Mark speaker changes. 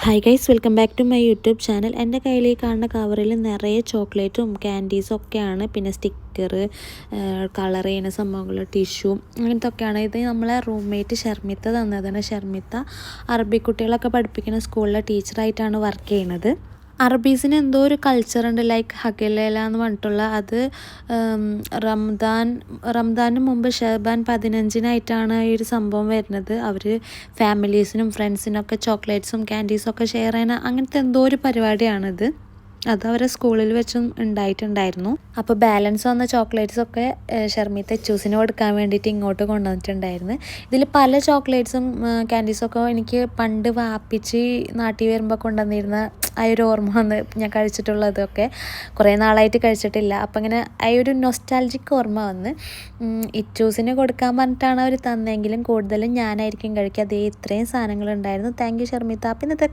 Speaker 1: Hi guys, welcome back to my YouTube channel. എൻ്റെ കയ്യിൽ ഈ കാണുന്ന കവറിൽ നിറയെ ചോക്ലേറ്റും ക്യാൻഡീസും ഒക്കെയാണ്. പിന്നെ സ്റ്റിക്കർ, കളർ ചെയ്യുന്ന സംഭവങ്ങൾ, ടിഷ്യൂ, അങ്ങനത്തെ ഒക്കെയാണ്. ഇത് നമ്മളെ റൂംമേറ്റ് ഷർമിത്ത തന്നതാണ്. ഷർമിത്ത അറബി കുട്ടികളൊക്കെ പഠിപ്പിക്കുന്ന സ്കൂളിലെ ടീച്ചറായിട്ടാണ് വർക്ക് ചെയ്യുന്നത്. അറബീസിന് എന്തോ ഒരു കൾച്ചറുണ്ട്, ലൈക്ക് ഹഗലേല എന്ന് പറഞ്ഞിട്ടുള്ള അത്. റംദാന് മുമ്പ് ഷഹബാൻ 15-നായിട്ടാണ് ഈ ഒരു സംഭവം വരുന്നത്. അവർ ഫാമിലീസിനും ഫ്രണ്ട്സിനൊക്കെ ചോക്ലേറ്റ്സും ക്യാൻഡീസും ഒക്കെ ഷെയർ ചെയ്യുന്ന അങ്ങനത്തെ എന്തോ ഒരു പരിപാടിയാണിത്. അത് അവരെ സ്കൂളിൽ വെച്ചും ഉണ്ടായിട്ടുണ്ടായിരുന്നു. അപ്പോൾ ബാലൻസ് വന്ന ചോക്ലേറ്റ്സൊക്കെ ഷർമിത്ത ചൂസിന് കൊടുക്കാൻ വേണ്ടിയിട്ട് ഇങ്ങോട്ട് കൊണ്ടുവന്നിട്ടുണ്ടായിരുന്നു. ഇതിൽ പല ചോക്ലേറ്റ്സും ക്യാൻഡീസൊക്കെ എനിക്ക് പണ്ട് വാപ്പിച്ച് നാട്ടിൽ വരുമ്പോൾ കൊണ്ടുവന്നിരുന്ന ആ ഒരു ഓർമ്മ വന്ന് ഞാൻ കഴിച്ചിട്ടുള്ളതൊക്കെ കുറേ നാളായിട്ട് കഴിച്ചിട്ടില്ല. അപ്പം ഇങ്ങനെ ആ ഒരു നൊസ്റ്റാൾജിക് ഓർമ്മ വന്ന് ഇച്ചൂസിന് കൊടുക്കാൻ പറഞ്ഞിട്ടാണ് അവർ തന്നെങ്കിലും കൂടുതലും ഞാനായിരിക്കും കഴിക്കുക. അതേ ഇത്രയും സാധനങ്ങളുണ്ടായിരുന്നു. Thank you ഷർമിത്ത. അപ്പം ഇന്നത്തെ